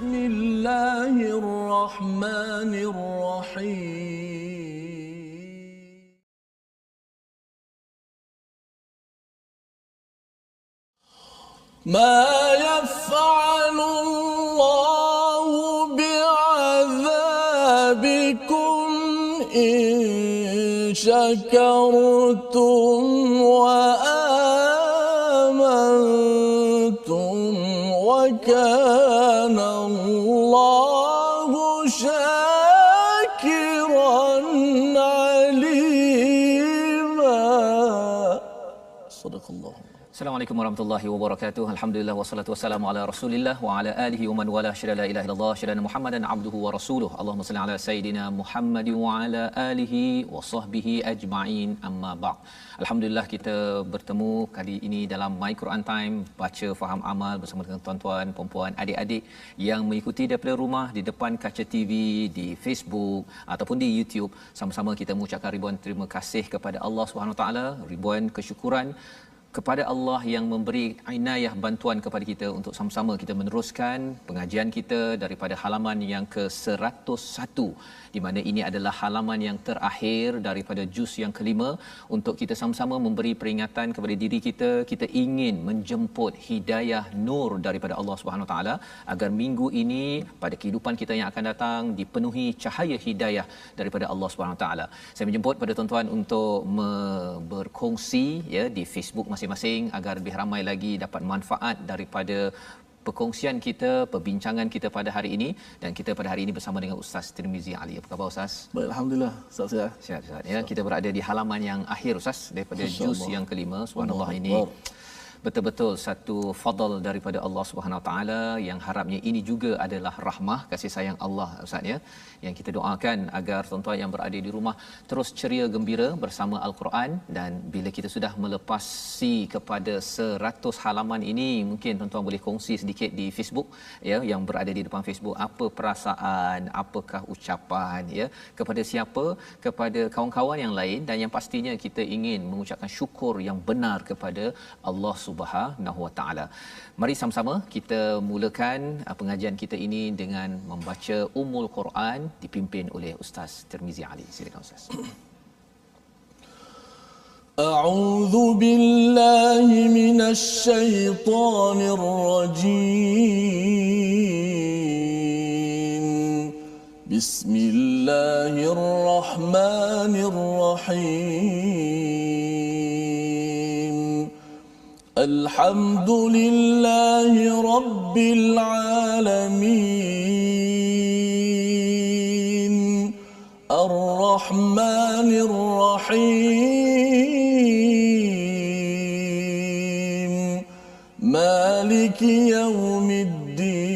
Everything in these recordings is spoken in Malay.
Bismillahirrahmanirrahim. Ma yaf'alullahu bi'adzabikum in syakartum wa amantum wa kana Allahu syakiran alima. Sadaqallah. Assalamualaikum warahmatullahi wabarakatuh. Alhamdulillah wassalatu wassalamu ala Rasulillah wa ala alihi wa man wala syada la ilaha illallah syada Muhammadan abduhu wa rasuluh. Allahumma salli ala sayidina Muhammad wa ala alihi wa sahbihi ajma'in. Amma ba'd. Alhamdulillah kita bertemu kali ini dalam My Quran Time, baca faham amal bersama dengan tuan-tuan, puan-puan, adik-adik yang mengikuti daripada rumah di depan kaca TV, di Facebook ataupun di YouTube. Sama-sama kita mengucapkan ribuan terima kasih kepada Allah Subhanahu Wa Taala, ribuan kesyukuran kepada Allah yang memberi inayah bantuan kepada kita untuk sama-sama kita meneruskan pengajian kita daripada halaman yang ke-101, di mana ini adalah halaman yang terakhir daripada juz yang kelima. Untuk kita sama-sama memberi peringatan kepada diri kita, kita ingin menjemput hidayah nur daripada Allah Subhanahu taala agar minggu ini pada kehidupan kita yang akan datang dipenuhi cahaya hidayah daripada Allah Subhanahu taala. Saya menjemput pada tuan-tuan untuk berkongsi ya di Facebook masing-masing agar lebih ramai lagi dapat manfaat daripada perkongsian kita, perbincangan kita pada hari ini. Dan kita pada hari ini bersama dengan Ustaz Tirmizi Ali. Apa khabar Ustaz? Baik, alhamdulillah. Sihat. Sihat ya. Kita berada di halaman yang akhir Ustaz daripada juz yang kelima. Subhanallah, ini betul-betul satu fadal daripada Allah Subhanahu taala yang harapnya ini juga adalah rahmah kasih sayang Allah Ustaz ya. Yang kita doakan agar tuan-tuan yang berada di rumah terus ceria gembira bersama Al-Quran. Dan bila kita sudah melepasi kepada 100 halaman ini, mungkin tuan-tuan boleh kongsi sedikit di Facebook ya, yang berada di depan Facebook, apa perasaan, apakah ucapan ya, kepada siapa, kepada kawan-kawan yang lain, dan yang pastinya kita ingin mengucapkan syukur yang benar kepada Allah Subhanahu Wa Taala. Mari sama-sama kita mulakan pengajian kita ini dengan membaca Ummul Quran dipimpin oleh Ustaz Tirmizi Ali. Silakan Ustaz. A'udzu billahi minasy syaithanir rajim. Bismillahirrahmanirrahim. Alhamdulillahi rabbil alamin. Ar-Rahmanir Rahim. Maliki yaumiddin.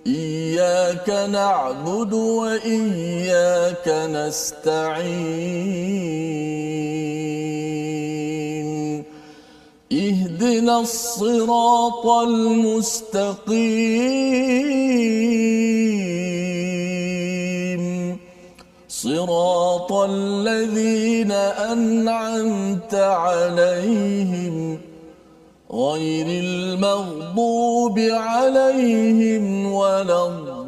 Iyyaka na'budu wa iyyaka nasta'in. Ihdinas siratal mustaqim. صراط الذين أنعمت عليهم غير المغضوب عليهم ولا الضالين.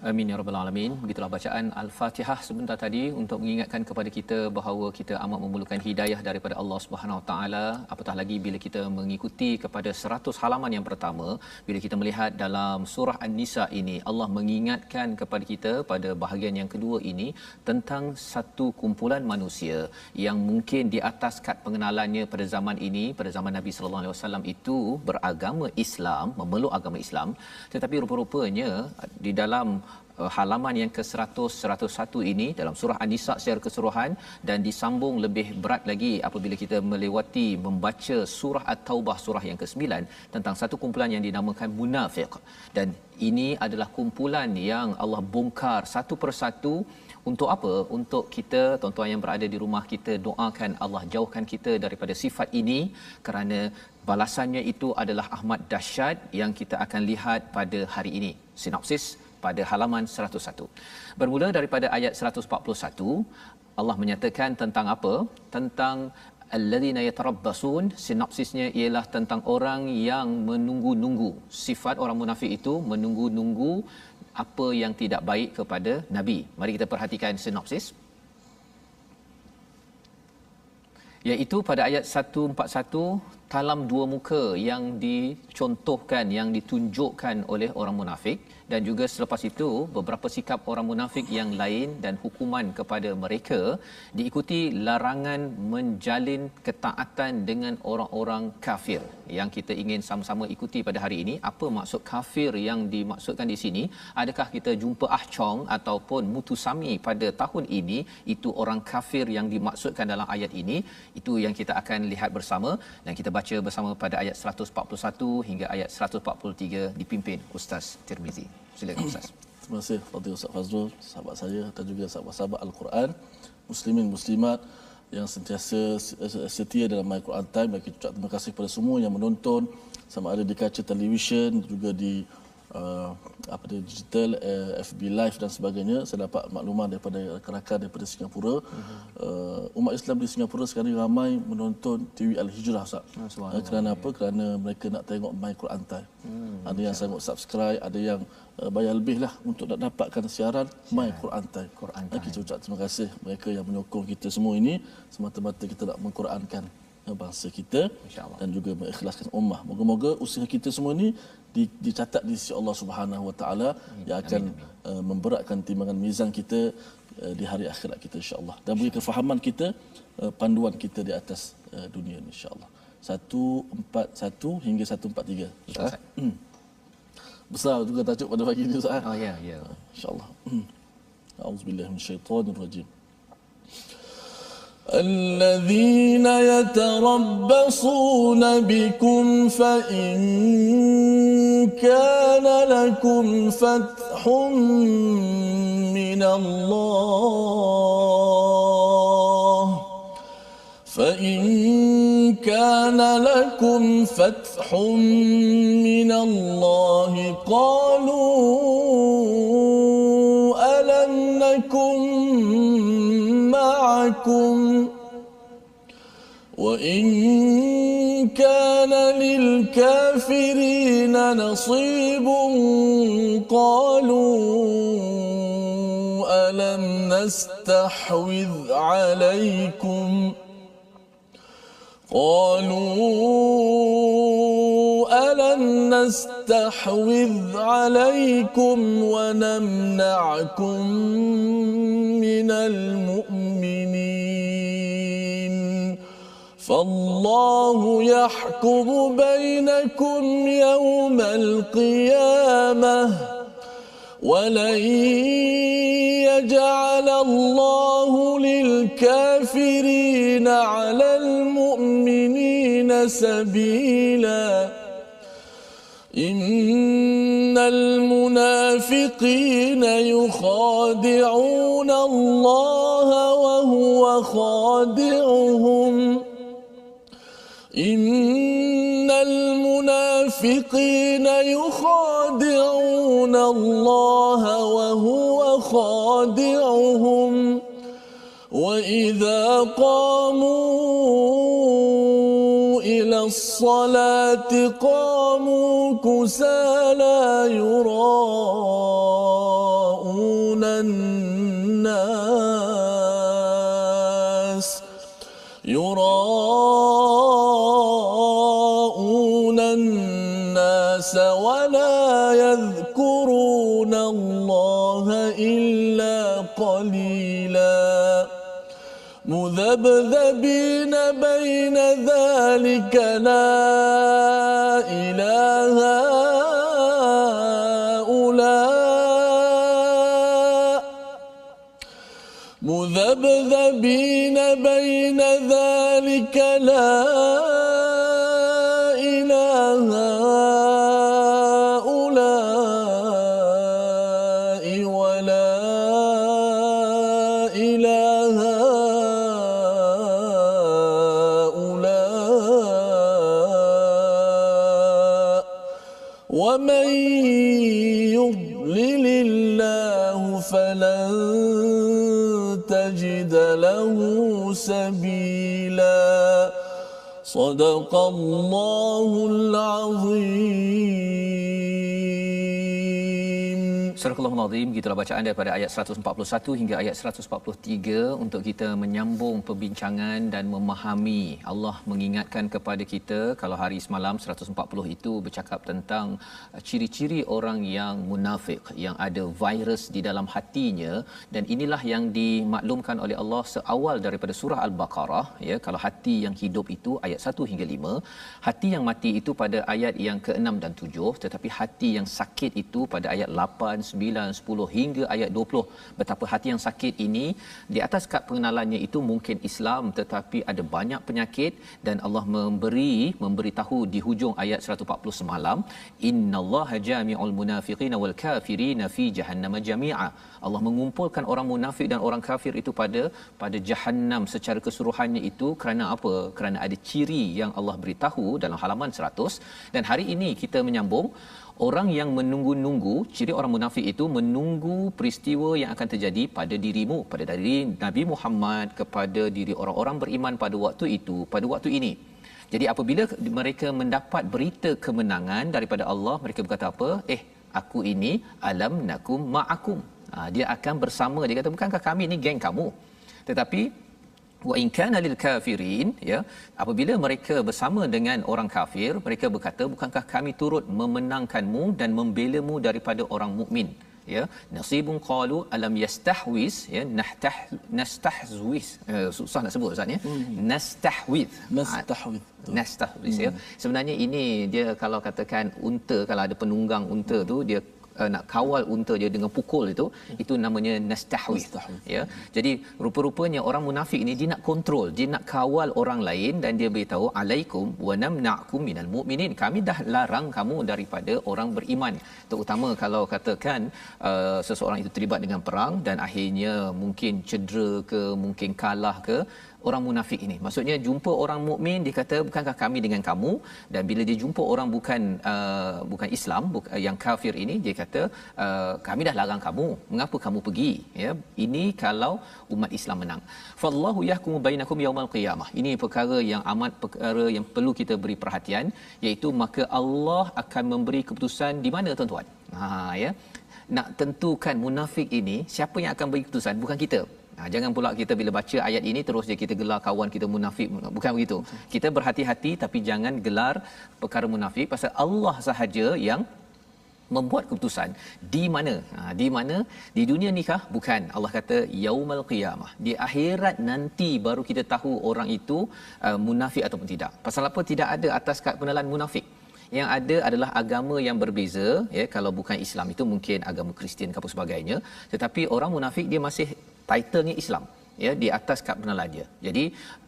Amin ya rabbal alamin. Begitulah bacaan Al-Fatihah sebentar tadi untuk mengingatkan kepada kita bahawa kita amat memerlukan hidayah daripada Allah Subhanahu Wa Taala. Apatah lagi bila kita mengikuti kepada 100 halaman yang pertama, bila kita melihat dalam surah An-Nisa ini, Allah mengingatkan kepada kita pada bahagian yang kedua ini tentang satu kumpulan manusia yang mungkin di atas kad pengenalannya pada zaman ini, pada zaman Nabi sallallahu alaihi wasallam itu beragama Islam, memeluk agama Islam, tetapi rupa-rupanya di dalam halaman yang ke-100 101 ini dalam surah An-Nisa secara keseluruhan, dan disambung lebih berat lagi apabila kita melewati membaca surah At-Taubah surah yang ke-9 tentang satu kumpulan yang dinamakan munafik. Dan ini adalah kumpulan yang Allah bongkar satu persatu. Untuk apa? Untuk kita, tuan-tuan yang berada di rumah, kita doakan Allah jauhkan kita daripada sifat ini, kerana balasannya itu adalah amat dahsyat yang kita akan lihat pada hari ini. Sinopsis pada halaman 101. Bermula daripada ayat 141, Allah menyatakan tentang apa? Tentang alladzina yatarabbasun. Sinopsisnya ialah tentang orang yang menunggu-nunggu. Sifat orang munafik itu menunggu-nunggu apa yang tidak baik kepada Nabi. Mari kita perhatikan sinopsis. Iaitu pada ayat 141, talam dua muka yang dicontohkan, yang ditunjukkan oleh orang munafik, dan juga selepas itu beberapa sikap orang munafik yang lain dan hukuman kepada mereka, diikuti larangan menjalin ketaatan dengan orang-orang kafir. Yang kita ingin sama-sama ikuti pada hari ini, apa maksud kafir yang dimaksudkan di sini? Adakah kita jumpa ahcong ataupun mutusami pada tahun ini itu orang kafir yang dimaksudkan dalam ayat ini? Itu yang kita akan lihat bersama, dan kita baca bersama pada ayat 141 hingga ayat 143 dipimpin Ustaz Tirmizi. Silakan Ustaz. Terima kasih Fadil Ustaz Fazrul, sahabat saya dan juga sahabat-sahabat Al-Quran, muslimin muslimat yang sentiasa setia dalam My Quran Time. Dan kita ucap terima kasih kepada semua yang menonton, sama ada di kaca televisyen, juga di digital, FB Live dan sebagainya. Saya dapat makluman daripada rakan-rakan daripada Singapura. Umat Islam di Singapura sekarang ramai menonton TV Al-Hijrah, Ustaz. Kerana apa? Kerana mereka nak tengok My Quran Time. Ada yang sanggup subscribe, ada yang bayar lebih lah untuk nak dapatkan siaran My Quran Time. Kita ucap terima kasih mereka yang menyokong kita semua ini, semata-mata kita nak mengqurankan bangsa kita dan juga mengikhlaskan ummah. Moga-moga usaha kita semua ni dicatat di sisi Allah Subhanahu Wa Taala yang akan memberatkan timbangan mizan kita di hari akhirat kita, insya-Allah, dan beri kefahaman kita, panduan kita di atas dunia ini, insya-Allah. 141 hingga 143. Besar juga tajuk pada pagi ini, Ustaz. Oh ya, ya. Insya-Allah. A'udzubillahi minasyaitonirrajim. الذين يتربصون بكم فإن كان لكم فتح من الله قالوا ألم نكن معكم وإن كان للكافرين نصيب قالوا ألم نستحوذ عليكم ونمنعكم من المؤمنين فالله يحكم بينكم يوم القيامة ولن يجعل الله للكافرين على المؤمنين سبيلا إن المنافقين يخادعون الله وهو خادعهم إن المنافقين يخادعون الله وهو خادعهم وإذا قاموا إلى الصلاة قاموا كسالى يراءون الناس ولا يذكرون الله إلا قليلا مذبذبين بين ذلك لا إله هؤلاء مذبذبين بين ذلك لا إله هؤلاء ولا إله هؤلاء ومن يضلل يضلل الله فلن تجد له سبيلا صدق الله العظيم. Surah Al-Azim, gitulah bacaan daripada ayat 141 hingga ayat 143 untuk kita menyambung perbincangan dan memahami. Allah mengingatkan kepada kita, kalau hari semalam 140 itu bercakap tentang ciri-ciri orang yang munafik, yang ada virus di dalam hatinya, dan inilah yang dimaklumkan oleh Allah seawal daripada surah Al-Baqarah, ya. Kalau hati yang hidup itu ayat 1 hingga 5, hati yang mati itu pada ayat yang ke-6 dan 7, tetapi hati yang sakit itu pada ayat 8, 9, 10 hingga ayat 20. Betapa hati yang sakit ini di atas kad pengenalannya itu mungkin Islam, tetapi ada banyak penyakit, dan Allah memberitahu di hujung ayat 140 semalam, innallaha jami'ul munafiqina wal kafirina fi jahannam jami'a. Allah mengumpulkan orang munafik dan orang kafir itu pada Jahannam secara keseluruhannya. Itu kerana apa? Kerana ada ciri yang Allah beritahu dalam halaman 100. Dan hari ini kita menyambung orang yang menunggu-nunggu. Ciri orang munafik itu menunggu peristiwa yang akan terjadi pada dirimu, pada diri Nabi Muhammad, kepada diri orang-orang beriman pada waktu itu, pada waktu ini. Jadi apabila mereka mendapat berita kemenangan daripada Allah, mereka berkata apa? Aku ini alam nakum ma'akum. Dia akan bersama. Dia kata, bukankah kami ni geng kamu? Tetapi wa in kana lil kafirin, ya, apabila mereka bersama dengan orang kafir, mereka berkata, bukankah kami turut memenangkanmu dan membelamu daripada orang mukmin, ya. Nasibun qalu alam yastahwiz, ya, nastahwiz, susah nak sebut Ustaz, ya. Nastahwiz, ya. Sebenarnya ini dia, kalau katakan unta, kalau ada penunggang unta tu, dia nak kawal unta dia dengan pukul itu namanya nastahwiz, ya. Jadi rupa-rupanya orang munafik ini dia nak kontrol, dia nak kawal orang lain, dan dia beritahu alaikum wa namna'kum minal mu'minin, kami dah larang kamu daripada orang beriman. Terutama kalau katakan seseorang itu terlibat dengan perang dan akhirnya mungkin cedera ke, mungkin kalah ke, orang munafik ini, maksudnya jumpa orang mukmin, dia kata bukankah kami dengan kamu, dan bila dia jumpa orang bukan Islam, yang kafir ini, dia kata kami dah larang kamu, mengapa kamu pergi, ya. Ini kalau umat Islam menang. Fallahu yahkumu bainakum yaumal qiyamah. Ini perkara yang perlu kita beri perhatian, iaitu maka Allah akan memberi keputusan di mana, tuan-tuan? Ya, nak tentukan munafik ini, siapa yang akan beri keputusan? Bukan kita. Jangan pula kita bila baca ayat ini terus je kita gelar kawan kita munafik. Bukan begitu. Kita berhati-hati, tapi jangan gelar perkara munafik, pasal Allah sahaja yang membuat keputusan. Di mana? Di mana? Di dunia nikah? Bukan. Allah kata yaumal qiyamah. Di akhirat nanti baru kita tahu orang itu munafik ataupun tidak. Pasal apa? Tidak ada atas kad penelan munafik. Yang ada adalah agama yang berbeza, ya. Kalau bukan Islam itu mungkin agama Kristian ke apa sebagainya, tetapi orang munafik dia masih titlenya Islam, ya, di atas kad penelan dia. Jadi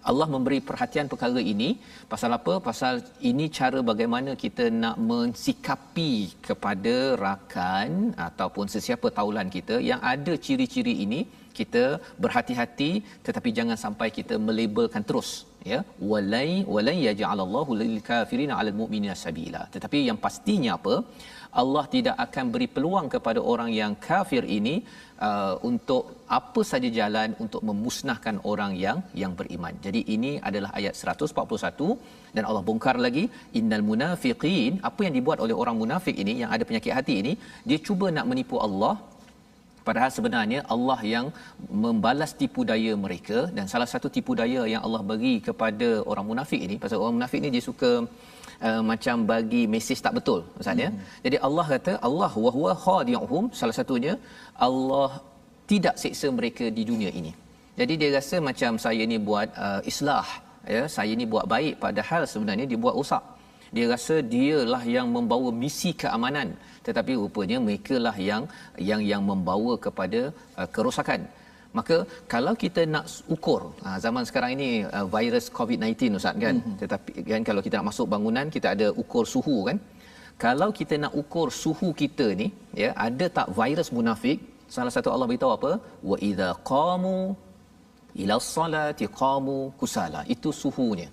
Allah memberi perhatian perkara ini. Pasal apa? Pasal ini cara bagaimana kita nak mensikapi kepada rakan ataupun sesiapa taulan kita yang ada ciri-ciri ini. Kita berhati-hati, tetapi jangan sampai kita melabelkan terus, ya. Walai yaj'alallahu lil kafirina 'alal mu'minina sabila. Tetapi yang pastinya apa? Allah tidak akan beri peluang kepada orang yang kafir ini untuk apa saja jalan untuk memusnahkan orang yang beriman. Jadi ini adalah ayat 141, dan Allah bongkar lagi, innal munafiqin, apa yang dibuat oleh orang munafik ini yang ada penyakit hati ini, dia cuba nak menipu Allah, padahal sebenarnya Allah yang membalas tipu daya mereka. Dan salah satu tipu daya yang Allah bagi kepada orang munafik ini, pasal orang munafik ni dia suka macam bagi mesej tak betul, Ustaz, ya. Jadi Allah kata Allah wa huwa khadi'uhum, salah satunya Allah tidak seksa mereka di dunia ini. Jadi dia rasa macam saya ni buat islah, ya, saya ni buat baik, padahal sebenarnya dia buat rosak. Dia rasa dialah yang membawa misi keamanan, tetapi rupanya merekalah yang membawa kepada kerosakan. Maka kalau kita nak ukur, zaman sekarang ini virus COVID-19, Ustaz, kan, tetapi kan kalau kita nak masuk bangunan kita ada ukur suhu, kan. Kalau kita nak ukur suhu kita ni, ya, ada tak virus munafik, salah satu Allah beritahu apa? Wa idza qamu ila salati qamu kusala. Itu suhunya.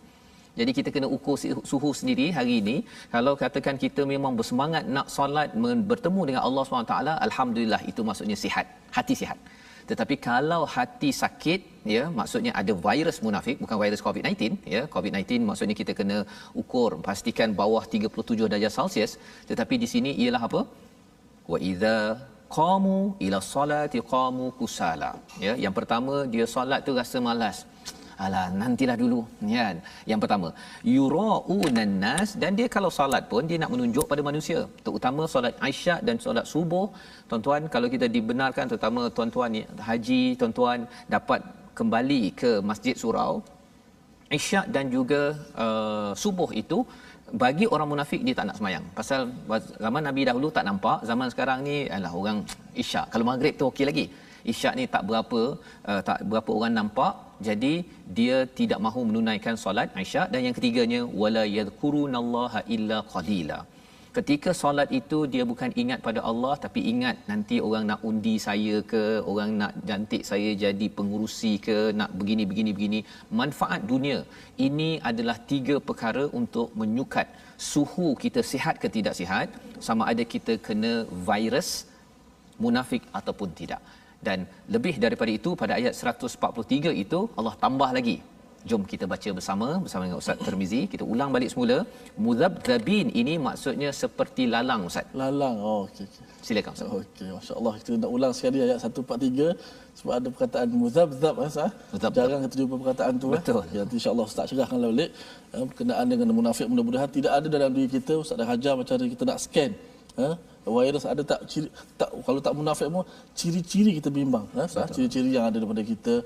Jadi kita kena ukur suhu sendiri hari ini. Kalau katakan kita memang bersemangat nak solat, bertemu dengan Allah SWT, alhamdulillah, itu maksudnya sihat, hati sihat. Tetapi kalau hati sakit, ya, maksudnya ada virus munafik, bukan virus COVID-19, ya. COVID-19 maksudnya kita kena ukur, pastikan bawah 37 darjah Celsius. Tetapi di sini ialah apa? Wa idza qamu ila salati qamu kusala. Ya, yang pertama dia solat tu rasa malas. Alah, nantilah dulu, kan. Yang pertama, yuraunan nas, dan dia kalau solat pun dia nak menunjuk pada manusia, terutama solat Isyak dan solat subuh. Tuan-tuan, kalau kita dibenarkan, terutama tuan-tuan haji, tuan-tuan dapat kembali ke Masjid Surau, Isyak dan juga subuh itu bagi orang munafik dia tak nak semayang. Pasal zaman Nabi dahulu tak nampak, zaman sekarang ni alah orang Isyak. Kalau maghrib tu okey lagi. Isyak ni tak berapa orang nampak, jadi dia tidak mahu menunaikan solat Isyak. Dan yang ketiganya, wala yadhkurunallaha illa qalila. Ketika solat itu dia bukan ingat pada Allah, tapi ingat nanti orang nak undi saya ke, orang nak jantik saya jadi pengurusi ke, nak begini. Manfaat dunia. Ini adalah 3 perkara untuk menyukat suhu kita sihat ke tidak sihat, sama ada kita kena virus munafik ataupun tidak. Dan lebih daripada itu, pada ayat 143 itu Allah tambah lagi. Jom kita baca bersama dengan Ustaz Tirmizi. Kita ulang balik semula. Muzabzabin ini maksudnya seperti lalang, Ustaz. Lalang. Oh, okey. Silakan, Ustaz. Okey, masya-Allah. Kita nak ulang sekali ayat 143 sebab ada perkataan muzabzab, Ustaz. Jarang kita jumpa perkataan tu. Betul. Ya, insya-Allah Ustaz cerahkan balik berkenaan dengan munafik. Mudah-mudahan tidak ada dalam diri kita. Ustaz dah ajar macam mana kita nak scan. Virus ada tak, kalau tak munafik pun ciri-ciri kita bimbang, ciri-ciri yang ada daripada kita.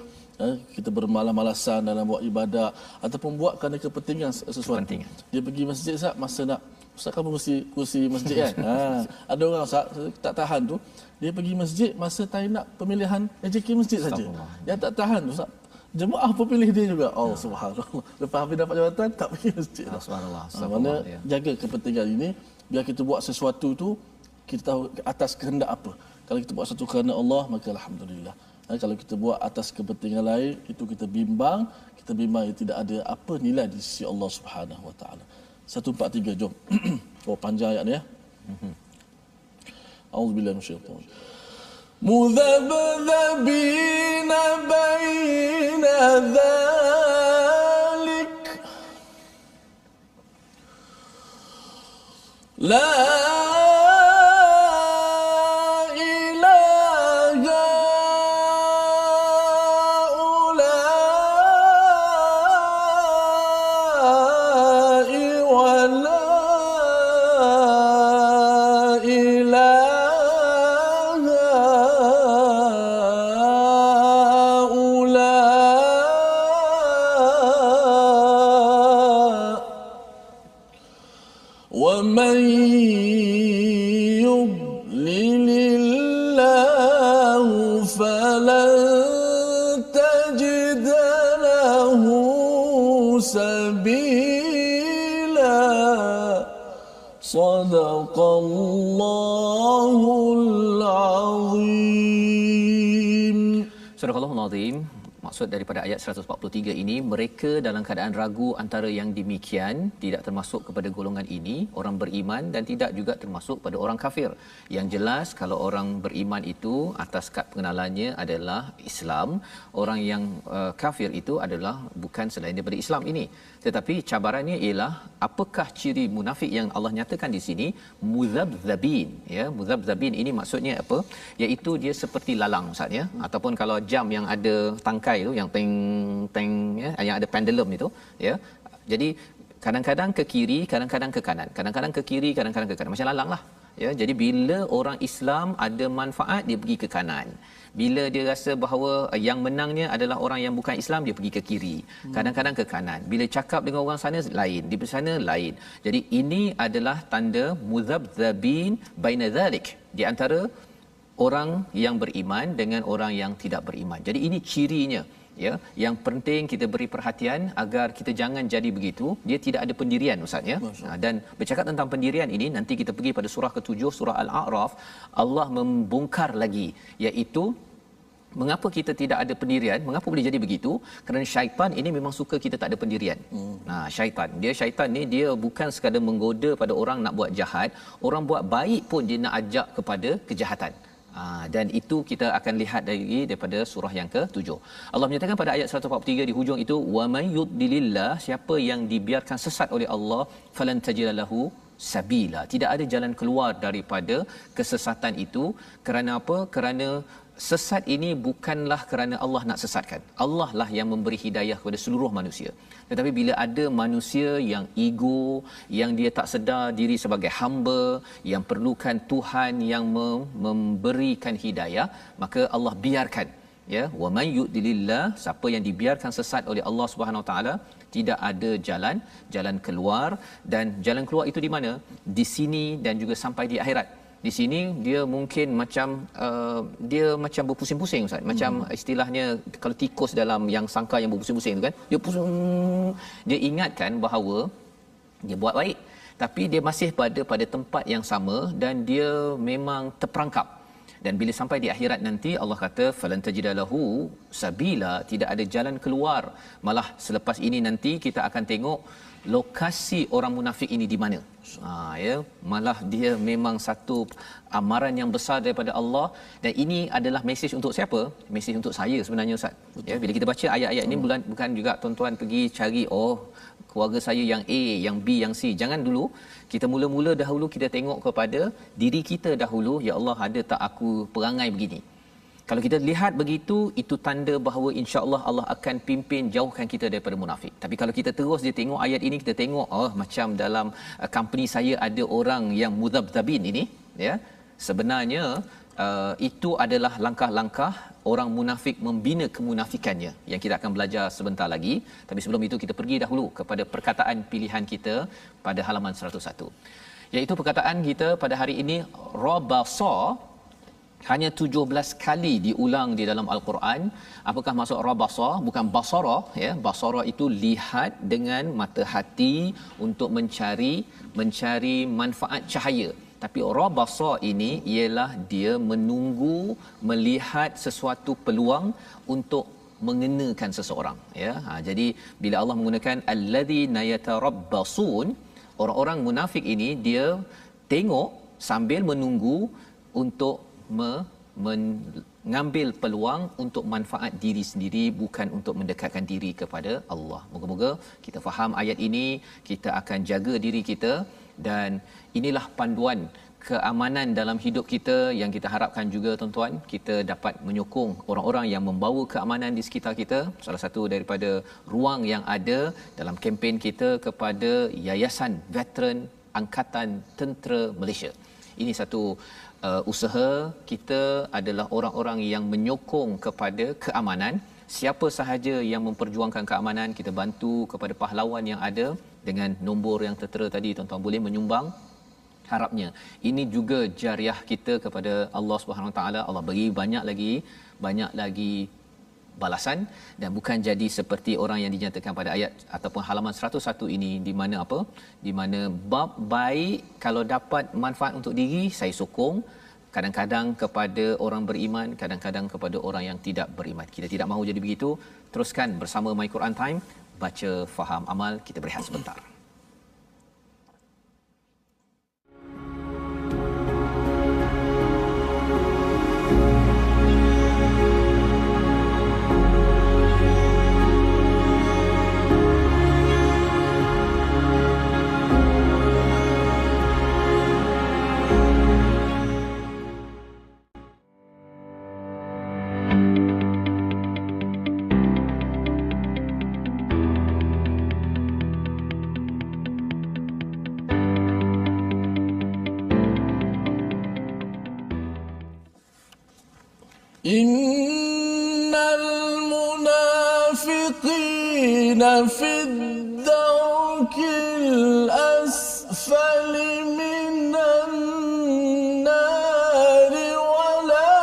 Kita bermalas-malasan dalam buat ibadat ataupun buat kerana kepentingan sesuatu. Dia pergi masjid, Ustaz, masa nak, Ustaz kamu mesti kursi masjid kan. Ada orang, Ustaz, tak tahan tu, dia pergi masjid masa time nak pemilihan AJK masjid saja. Yang tak tahan tu, Ustaz, jemaah pun pilih dia juga. Oh, subhanallah. Lepas habis dapat jawatan tak pergi masjid. Subhanallah. Mana jaga kepentingan ini, biar kita buat sesuatu tu kita tahu atas kehendak apa. Kalau kita buat sesuatu kerana Allah, maka alhamdulillah. Kalau kita buat atas kepentingan lain, itu kita bimbang tidak ada apa nilai di sisi Allah Subhanahu Wa Taala. 143, jom. Oh, panjang ayat ni ya. A'udzubillahi minasyaitanir mudhabdhabina baina dhalik la Surahul Azim. Maksud daripada ayat 143 ini, mereka dalam keadaan ragu antara yang demikian, tidak termasuk kepada golongan ini, orang beriman, dan tidak juga termasuk pada orang kafir. Yang jelas, kalau orang beriman itu atas kad pengenalannya adalah Islam, orang yang kafir itu adalah bukan selain daripada Islam ini. Tetapi cabarannya ialah apakah ciri munafik yang Allah nyatakan di sini? Muzabzabin, ya. Muzabzabin ini maksudnya apa? Iaitu dia seperti lalang, Ustaz, ya. Ataupun kalau jam yang ada tangkai tu, yang teng ya, yang ada pendulum itu, ya. Jadi kadang-kadang ke kiri, kadang-kadang ke kanan, kadang-kadang ke kiri, kadang-kadang ke kanan, macam lalang lah, ya. Jadi bila orang Islam ada manfaat, dia pergi ke kanan. Bila dia rasa bahawa yang menangnya adalah orang yang bukan Islam, dia pergi ke kiri, kadang-kadang ke kanan. Bila cakap dengan orang sana lain, di sana lain. Jadi ini adalah tanda muzabzabin baina zalik, di antara orang yang beriman dengan orang yang tidak beriman. Jadi ini cirinya, ya. Yang penting kita beri perhatian agar kita jangan jadi begitu. Dia tidak ada pendirian, Ustaz, ya. Dan bercakap tentang pendirian ini, nanti kita pergi pada surah ke-7, surah Al-A'raf, Allah membongkar lagi, iaitu Mengapa kita tidak ada pendirian? Mengapa boleh jadi begitu? Kerana syaitan ini memang suka kita tak ada pendirian. Nah, syaitan ni dia bukan sekadar menggoda pada orang nak buat jahat, orang buat baik pun dia nak ajak kepada kejahatan. Dan itu kita akan lihat daripada surah yang ke-7. Allah menyatakan pada ayat 143 di hujung itu, wa may yudlilillah, siapa yang dibiarkan sesat oleh Allah, falan tajida lahu sabila, tidak ada jalan keluar daripada kesesatan itu. Kerana apa? Kerana sesat ini bukanlah kerana Allah nak sesatkan. Allah lah yang memberi hidayah kepada seluruh manusia. Tetapi bila ada manusia yang ego, yang dia tak sedar diri sebagai hamba, yang perlukan Tuhan yang memberikan hidayah, maka Allah biarkan. Ya, wa may yudlilillah, siapa yang dibiarkan sesat oleh Allah Subhanahu Wa Taala, tidak ada jalan keluar. Dan jalan keluar itu di mana? Di sini dan juga sampai di akhirat. Di sini dia mungkin macam dia macam berpusing-pusing, Ustaz. Macam istilahnya kalau tikus dalam yang sangkar yang berpusing-pusing tu kan, dia pusing, dia ingatkan bahawa dia buat baik, tapi dia masih pada tempat yang sama dan dia memang terperangkap. Dan bila sampai di akhirat nanti, Allah kata falan tajidalahu sabila, tidak ada jalan keluar. Malah selepas ini nanti kita akan tengok lokasi orang munafik ini di mana. Ya, malah dia memang satu amaran yang besar daripada Allah. Dan ini adalah mesej untuk siapa? Mesej untuk saya sebenarnya, Ustaz. Ya, bila kita baca ayat-ayat ini, bukan juga tuan-tuan pergi cari keluarga saya yang A, yang B, yang C. Jangan dulu. Kita mula-mula dahulu kita tengok kepada diri kita dahulu. Ya Allah, ada tak aku perangai begini? Kalau kita lihat begitu, itu tanda bahawa insya-Allah Allah akan pimpin jauhkan kita daripada munafik. Tapi kalau kita terus dia tengok ayat ini, kita tengok macam dalam company saya ada orang yang mudzabzabin ini, ya. Sebenarnya itu adalah langkah-langkah orang munafik membina kemunafikannya yang kita akan belajar sebentar lagi. Tapi sebelum itu kita pergi dahulu kepada perkataan pilihan kita pada halaman 101. Iaitu perkataan kita pada hari ini, rabasa, hanya 17 kali diulang di dalam Al-Quran. Apakah maksud rabasa? Bukan basara, ya. Basara itu lihat dengan mata hati untuk mencari manfaat cahaya. Tapi rabasa ini ialah dia menunggu, melihat sesuatu peluang untuk mengenakan seseorang, ya. Jadi bila Allah menggunakan alladzina yatarabbasun, orang-orang munafik ini dia tengok sambil menunggu untuk mengambil peluang untuk manfaat diri sendiri, bukan untuk mendekatkan diri kepada Allah. Moga-moga kita faham ayat ini, kita akan jaga diri kita, dan inilah panduan keamanan dalam hidup kita yang kita harapkan juga, tuan-tuan, kita dapat menyokong orang-orang yang membawa keamanan di sekitar kita. Salah satu daripada ruang yang ada dalam kempen kita kepada Yayasan Veteran Angkatan Tentera Malaysia. Ini satu usaha kita adalah orang-orang yang menyokong kepada keamanan. Siapa sahaja yang memperjuangkan keamanan, kita bantu kepada pahlawan yang ada dengan nombor yang tertera tadi. Tuan-tuan boleh menyumbang. Harapnya ini juga jariah kita kepada Allah Subhanahu Wa Taala. Allah bagi banyak lagi balasan, dan bukan jadi seperti orang yang dinyatakan pada ayat ataupun halaman 101 ini, di mana apa? Di mana bab baik kalau dapat manfaat untuk diri, saya sokong. Kadang-kadang kepada orang beriman, kadang-kadang kepada orang yang tidak beriman. Kita tidak mahu jadi begitu. Teruskan bersama My Quran Time, baca, faham, amal. Kita berehat sebentar. Innal munafiqina fid darkil asfali minan nari wa la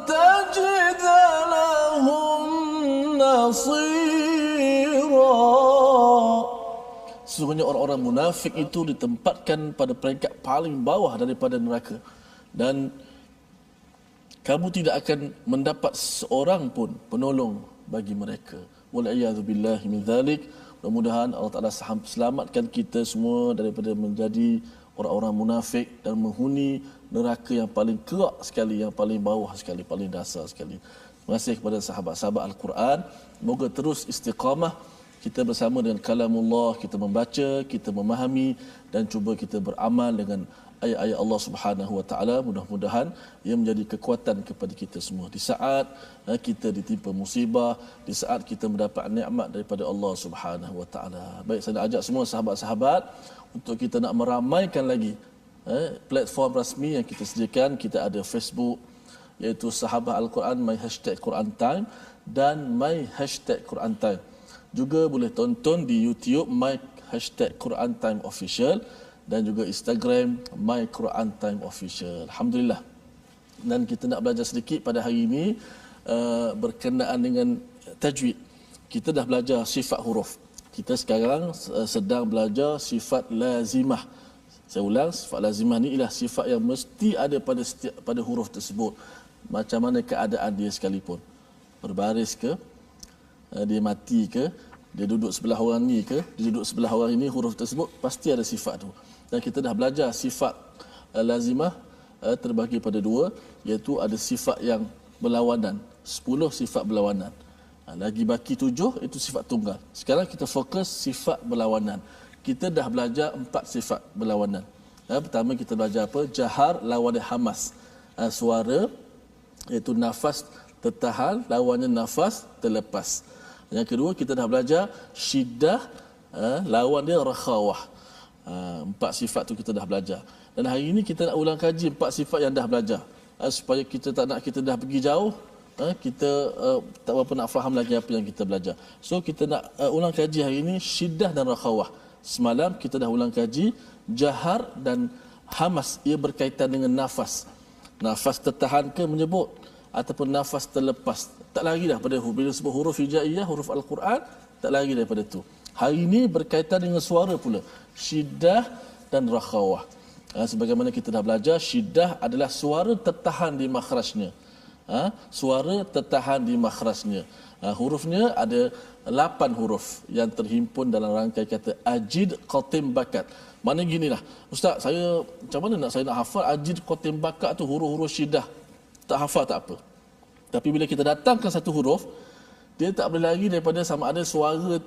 tajid lahum nasira. Sesungguhnya orang-orang munafik itu ditempatkan pada peringkat paling bawah daripada neraka, dan kamu tidak akan mendapat seorang pun penolong bagi mereka. Wal-iyadzu billahi min dzalik. Mudah-mudahan Allah Taala selamatkan kita semua daripada menjadi orang-orang munafik dan menghuni neraka yang paling kerak sekali, yang paling bawah sekali, paling dasar sekali. Terima kasih kepada sahabat-sahabat Al-Quran. Moga terus istiqamah kita bersama dengan kalamullah, kita membaca, kita memahami dan cuba kita beramal dengan ayat-ayat Allah Subhanahu Wa Taala. Mudah-mudahan ia menjadi kekuatan kepada kita semua di saat kita ditimpa musibah, di saat kita mendapat nikmat daripada Allah Subhanahu Wa Taala. Baik, saya nak ajak semua sahabat-sahabat untuk kita nak meramaikan lagi platform rasmi yang kita sediakan. Kita ada Facebook, iaitu Sahabat Al-Quran My Hashtag Quran Time dan My Hashtag Quran Time. Juga boleh tonton di YouTube My Hashtag Quran Time Official dan juga Instagram My Quran Time Official. Alhamdulillah. Dan kita nak belajar sedikit pada hari ini berkenaan dengan tajwid. Kita dah belajar sifat huruf. Kita sekarang sedang belajar sifat lazimah. Saya ulang, sifat lazimah ni ialah sifat yang mesti ada pada huruf tersebut. Macam mana keadaan dia sekalipun. Berbaris ke, dia mati ke, dia duduk sebelah orang ni ke, dia duduk sebelah orang ini, huruf tersebut pasti ada sifat tu. Dan kita dah belajar sifat lazimah terbagi pada dua, iaitu ada sifat yang berlawanan, 10 sifat berlawanan. Lagi baki 7 itu sifat tunggal. Sekarang kita fokus sifat berlawanan. Kita dah belajar 4 sifat berlawanan. Pertama kita belajar apa? Jahar lawannya hamas. Suara iaitu nafas tertahan lawannya nafas terlepas. Yang kedua kita dah belajar syiddah lawan dia rakhawah. 4 sifat tu kita dah belajar. Dan hari ini kita nak ulang kaji 4 sifat yang dah belajar. Supaya kita tak nak kita dah pergi jauh, kita tak berapa nak faham lagi apa yang kita belajar. So kita nak ulang kaji hari ini syiddah dan rakhawah. Semalam kita dah ulang kaji jahar dan hamas, ia berkaitan dengan nafas. Nafas tertahan ke menyebut ataupun nafas terlepas. Tak lari dah pada bila sebut huruf hijaiyah, huruf Al-Quran, tak lari daripada tu. Hari ini berkaitan dengan suara pula. Syiddah dan rakhawah. Sebagaimana kita dah belajar, syiddah adalah suara tertahan di makhrajnya. Suara tertahan di makhrajnya. Hurufnya ada 8 huruf yang terhimpun dalam rangkai kata ajid qatim bakat. Mana ginilah, Ustaz, saya macam mana saya nak hafal ajid qatim bakat tu, huruf-huruf syiddah. Tak hafal tak apa. Tapi bila kita datangkan satu huruf, dia tak boleh lari daripada sama ada suara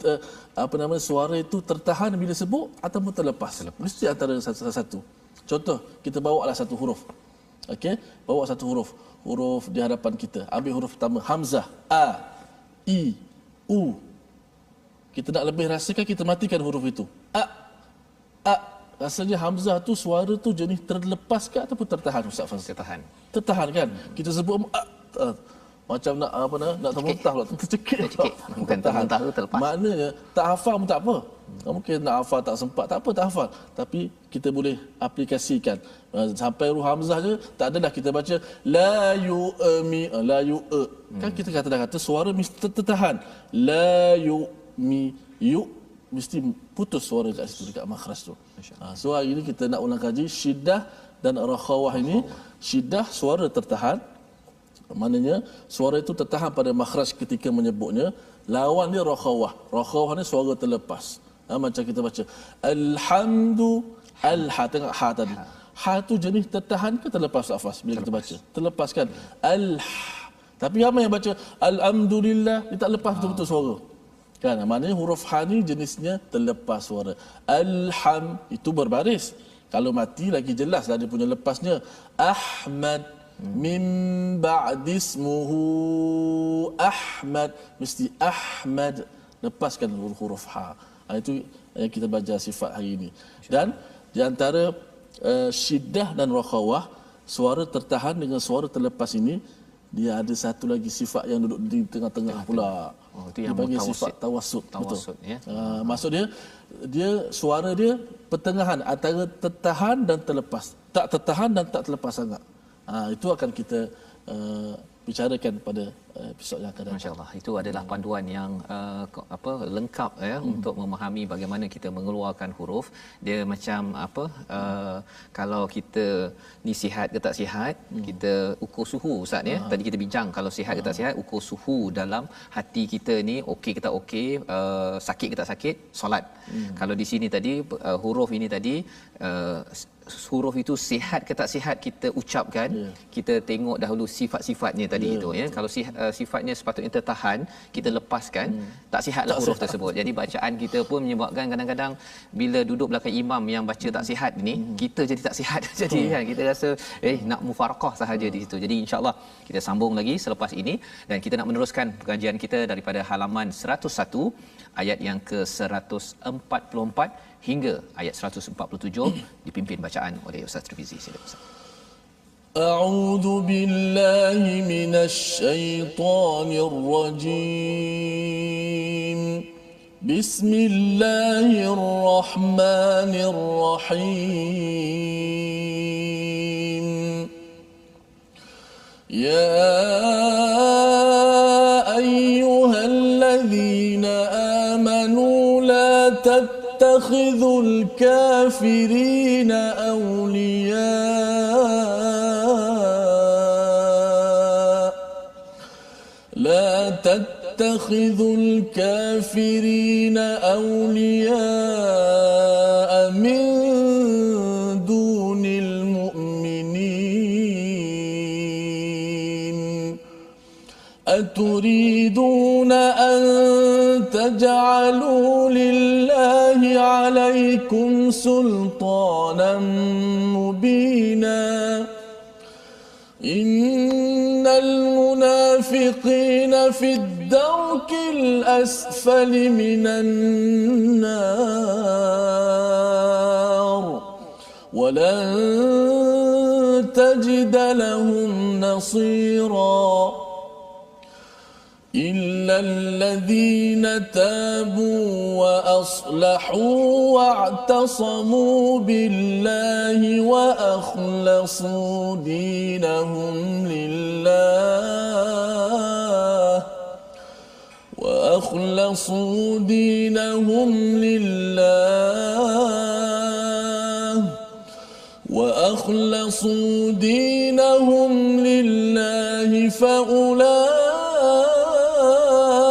suara itu tertahan bila sebut ataupun terlepas. Mesti antara satu. Contoh, kita bawa lah satu huruf. Okey, bawa satu huruf. Huruf di hadapan kita. Ambil huruf pertama hamzah, a, i, u. Kita nak lebih rasakan, kita matikan huruf itu. A. Rasanya hamzah tu suara tu jenis terlepas ke ataupun tertahan, Ustaz Fazil? Tertahan kan? Kita sebut macam nak nak termuntah pula, tercekik. Bukan termuntah tu terlepas. Maknanya tak hafal pun tak apa. Mungkin nak hafal tak sempat, tak apa, tak hafal. Tapi kita boleh aplikasikan. Sampai huruf hamzah je, tak adalah kita baca la yu mi la yu Kan kita kata suara mesti tertahan. La yu mi yu mesti putus suara kat situ dekat makhraj tu. So hari ini kita nak ulang kaji syiddah dan rakhawah ini. Syiddah suara tertahan. Maknanya suara itu tertahan pada makhraj ketika menyebutnya. Lawan dia rakhawah. Rakhawah ni suara terlepas. Macam kita baca alhamdu al-ha, tengok ha tadi. Ha tu jenis tertahan ke terlepas, Afas? Bila kita baca terlepas kan, tapi ramai yang baca alhamdulillah, dia tak lepas betul-betul suara kan. Maknanya huruf ha ni jenisnya terlepas suara. Alham itu berbaris. Kalau mati lagi jelas lah dia punya lepasnya. Ahmad min ba'dismuhu Ahmad, mesti Ahmad, lepaskan huruf ha. Itu yang kita belajar sifat hari ini. Dan di antara syiddah dan rakhawah, suara tertahan dengan suara terlepas ini, dia ada satu lagi sifat yang duduk di tengah-tengah pula. Itu yang dipanggil sifat tawassut. Tawassut ya. Maksud dia suara dia pertengahan antara tertahan dan terlepas. Tak tertahan dan tak terlepas sangat. Itu akan kita bicarakan pada episod yang akan datang. Masya-Allah, itu adalah panduan yang lengkap ya untuk memahami bagaimana kita mengeluarkan huruf. Dia macam kalau kita ni sihat ke tak sihat, kita ukur suhu Ustaz ya. Tadi kita bincang kalau sihat ke tak sihat, ukur suhu dalam hati kita ni okey ke tak okey, sakit ke tak sakit, solat. Kalau di sini tadi huruf ini tadi huruf itu sihat ke tak sihat kita ucapkan, kita tengok dahulu sifat-sifatnya tadi itu ya. Kalau sifatnya sepatutnya tertahan, kita lepaskan, tak sihatlah huruf tersebut. Jadi bacaan kita pun menyebabkan kadang-kadang bila duduk belakang imam yang baca tak sihat ni, kita jadi tak sihat. Jadi kan kita rasa nak mufarakah sahaja di situ. Jadi insya-Allah kita sambung lagi selepas ini dan kita nak meneruskan pengajian kita daripada halaman 101 ayat yang ke-144 hingga ayat 147 dipimpin bacaan oleh Ustaz Tirmizi. Silakan Ustaz. A'udzu billahi minasy syaithanir rajim. Bismillahirrahmanirrahim. Ya ayyuhalladzina amanu la تتخذوا الكافرين أولياء لا تتخذوا الكافرين أولياء من دون المؤمنين أتريدون أن تجعلوا لله عليكم سلطانا مبينا إن المنافقين في الدرك الأسفل من النار ولن تجد لهم نصيرا إلا الذين تابوا وأصلحوا واعتصموا بالله وأخلصوا دينهم لله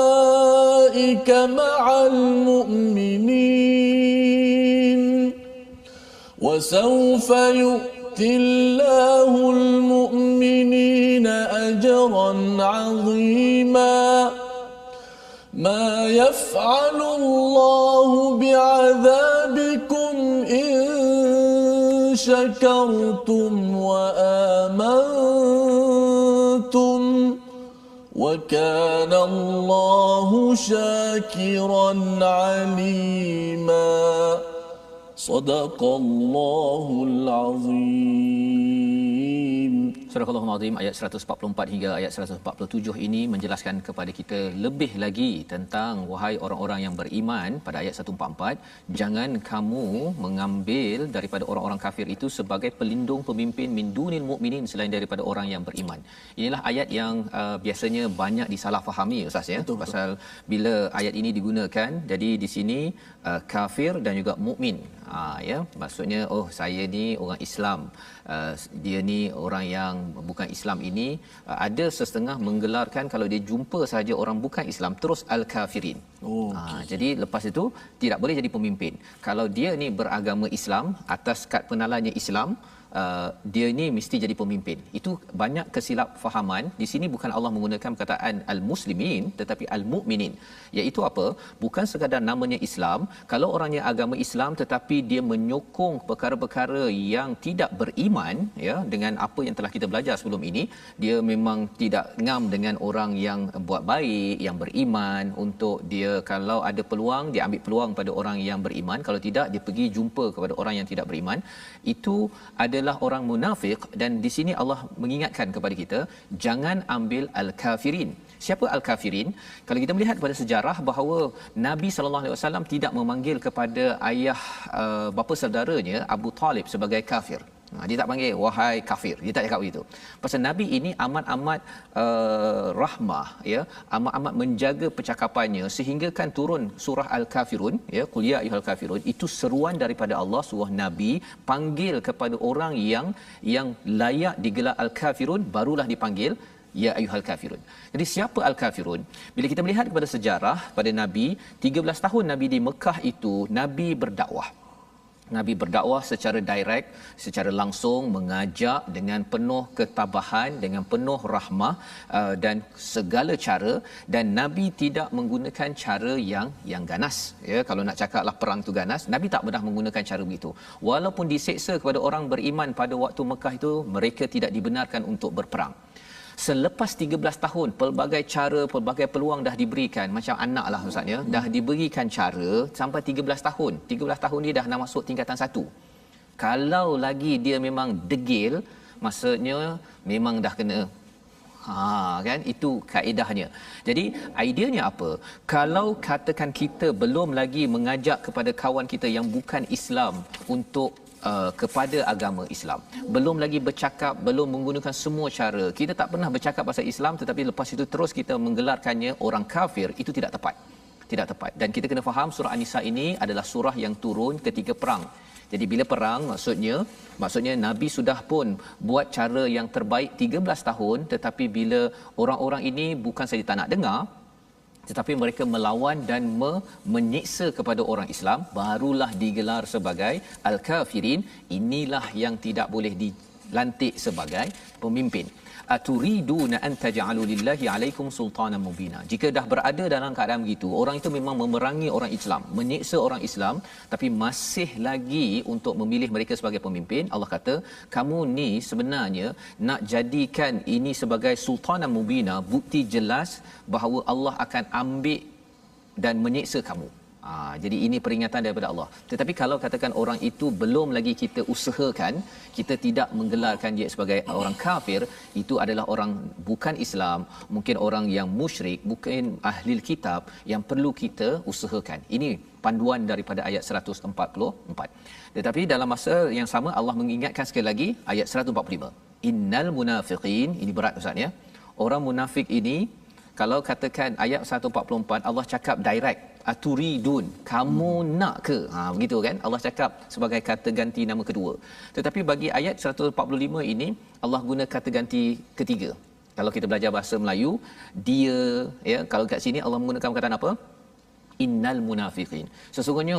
فأولئك مع المؤمنين وسوف يؤتي الله المؤمنين أجرا عظيما ما يفعل الله بعذابكم إن شكرتم وآمنتم وكان الله شاكرا عليما صدق الله العظيم. Surah Al-Azim ayat 144 hingga ayat 147 ini menjelaskan kepada kita lebih lagi tentang wahai orang-orang yang beriman pada ayat 144, jangan kamu mengambil daripada orang-orang kafir itu sebagai pelindung pemimpin min dunil mukminin selain daripada orang yang beriman. Inilah ayat yang biasanya banyak disalahfahami Ustaz ya. Betul. Pasal bila ayat ini digunakan, jadi di sini kafir dan juga mukmin. Ya, maksudnya saya ni orang Islam, dia ni orang yang bukan Islam ini, ada setengah menggelarkan kalau dia jumpa saja orang bukan Islam terus al-kafirin. Jadi lepas itu tidak boleh jadi pemimpin. Kalau dia ni beragama Islam atas kad penalannya Islam, dia ni mesti jadi pemimpin. Itu banyak kesilap fahaman. Di sini bukan Allah menggunakan perkataan al-muslimin tetapi al-mu'minin. Iaitu apa? Bukan sekadar namanya Islam. Kalau orangnya agama Islam tetapi dia menyokong perkara-perkara yang tidak beriman ya, dengan apa yang telah kita belajar sebelum ini, dia memang tidak ngam dengan orang yang buat baik, yang beriman, untuk dia kalau ada peluang dia ambil peluang pada orang yang beriman, kalau tidak dia pergi jumpa kepada orang yang tidak beriman. Itu adalah orang munafik. Dan di sini Allah mengingatkan kepada kita jangan ambil al-kafirin. Siapa al-kafirin? Kalau kita melihat pada sejarah bahawa Nabi sallallahu alaihi wasallam tidak memanggil kepada ayah bapa saudaranya Abu Talib sebagai kafir. Dia tak panggil wahai kafir. Dia tak cakap begitu. Pasal Nabi ini amat-amat rahmah, ya, amat-amat menjaga percakapannya sehingga kan turun surah Al-Kafirun, ya, qul ya ayyuhal kafirun. Itu seruan daripada Allah, suruh Nabi panggil kepada orang yang layak digelar Al-Kafirun, barulah dipanggil ya ayyuhal kafirun. Jadi siapa al-kafirun? Bila kita melihat kepada sejarah pada Nabi, 13 tahun Nabi di Mekah itu Nabi berdakwah. Nabi berdakwah secara direct, secara langsung, mengajak dengan penuh ketabahan, dengan penuh rahmah dan segala cara, dan Nabi tidak menggunakan cara yang ganas. Ya, kalau nak cakaplah perang tu ganas, Nabi tak pernah menggunakan cara begitu. Walaupun diseksa kepada orang beriman pada waktu Mekah itu, mereka tidak dibenarkan untuk berperang. Selepas 13 tahun, pelbagai cara, pelbagai peluang dah diberikan. Macam anak lah Ustaz, ya, dah diberikan cara sampai 13 tahun. 13 tahun dia dah nak masuk tingkatan 1. Kalau lagi dia memang degil, maksudnya memang dah kena kan, itu kaedahnya. Jadi ideanya apa? Kalau katakan kita belum lagi mengajak kepada kawan kita yang bukan Islam untuk kepada agama Islam, belum lagi bercakap, belum menggunakan semua cara, kita tak pernah bercakap pasal Islam tetapi lepas itu terus kita menggelarkannya orang kafir, itu tidak tepat. Dan kita kena faham surah An-Nisa ini adalah surah yang turun ketika perang. Jadi bila perang, maksudnya Nabi sudah pun buat cara yang terbaik 13 tahun, tetapi bila orang-orang ini bukan saja tak nak dengar, tetapi mereka melawan dan menyiksa kepada orang Islam, barulah digelar sebagai al-kafirin. Inilah yang tidak boleh dilantik sebagai pemimpin. Aturiduna an taj'alu lillahi alaikum sultanan mubina. Jika dah berada dalam keadaan begitu, orang itu memang memerangi orang Islam, menyiksa orang Islam, tapi masih lagi untuk memilih mereka sebagai pemimpin. Allah kata, kamu ni sebenarnya nak jadikan ini sebagai sultanan mubina, bukti jelas bahawa Allah akan ambil dan menyiksa kamu. Jadi ini peringatan daripada Allah. Tetapi kalau katakan orang itu belum lagi kita usahakan, kita tidak menggelarkan dia sebagai orang kafir, itu adalah orang bukan Islam, mungkin orang yang musyrik, bukan ahli kitab, yang perlu kita usahakan. Ini panduan daripada ayat 144. Tetapi dalam masa yang sama Allah mengingatkan sekali lagi ayat 145. Innal munafiqin, ini berat Ustaz, ya. Orang munafik ini, kalau katakan ayat 144 Allah cakap direct, aturidun, kamu nak ke, begitu kan, Allah cakap sebagai kata ganti nama kedua. Tetapi bagi ayat 145 ini Allah guna kata ganti ketiga. Kalau kita belajar bahasa Melayu, dia, ya, kalau kat sini Allah menggunakan perkataan apa? Innal munafiqin. Sesungguhnya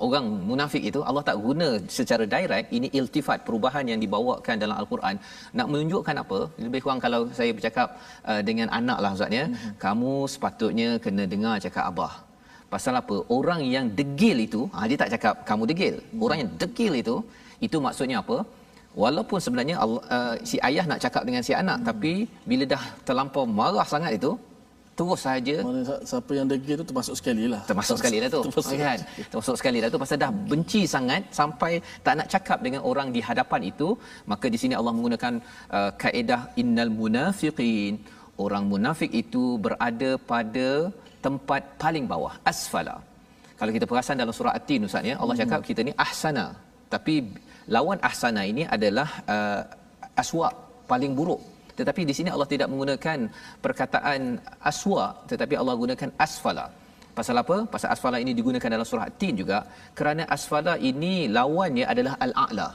orang munafik itu Allah tak guna secara direct. Ini iltifat, perubahan yang dibawakan dalam Al-Quran, nak menunjukkan apa? Lebih kurang kalau saya bercakap dengan anak lah Ustaz, ya, kamu sepatutnya kena dengar cakap abah. Pasal apa? Orang yang degil itu, dia tak cakap kamu degil. Orang yang degil itu maksudnya apa? Walaupun sebenarnya si ayah nak cakap dengan si anak, tapi bila dah terlampau marah sangat itu, terus saja. Siapa yang degil tu termasuk sekali lah. Termasuk sekali dah tu. Kan? Termasuk sekali dah tu. Pasal dah benci sangat sampai tak nak cakap dengan orang di hadapan itu. Maka di sini Allah menggunakan kaedah innal munafiqin. Orang munafik itu berada pada tempat paling bawah, asfala. Kalau kita perasan dalam surah At-Tin Ustaz, ya, Allah cakap kita ni ahsana. Tapi lawan ahsana ini adalah aswa, paling buruk. Tetapi di sini Allah tidak menggunakan perkataan aswa, tetapi Allah gunakan asfala. Pasal apa? Pasal asfala ini digunakan dalam surah At-Tin juga, kerana asfala ini lawannya adalah al-a'la.